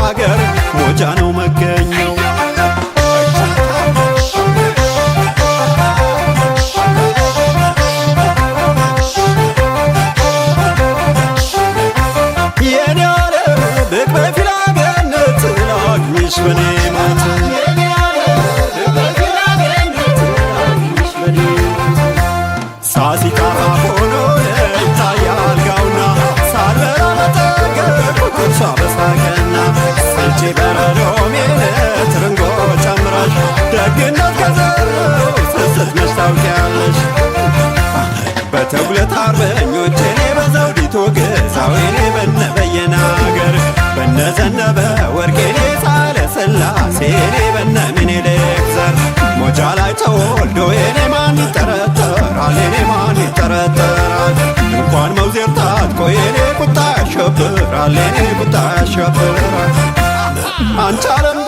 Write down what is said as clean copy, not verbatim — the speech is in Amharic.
አገር ሞጃ ነው መገኘው። የኔ ዓለም ብቅ በፊላ ገነት ላግኝሽ በኔ ማታ ሳሲታ ሆኖ ይታያል ጋውና ሳልበላ በጠገብ ኩርሳ በሳቀና ስልቼ በረዶሜን ትርንጎ ጨምረሽ ደግነት ከዘረው ስስት ነሽ ታውቂያለሽ። በተጉለት አርበኞች እኔ በዘውዲቱ ግዛው እኔ በነበየና አገር በነዘነበ ወርቅ እኔ ሳህለ ሥላሴ እኔ በነ ምኒልክ ዘር ሞጃ ላይ ተወልዶ እኔ ማን ይጠረጠራል እኔ ማን ይጠረጠራል። እንኳን መውዜር ታጥቆ የኔ ቁጣ ያሸብራል የኔ ቁጣ ያሸብራል። አንቺ ዓለም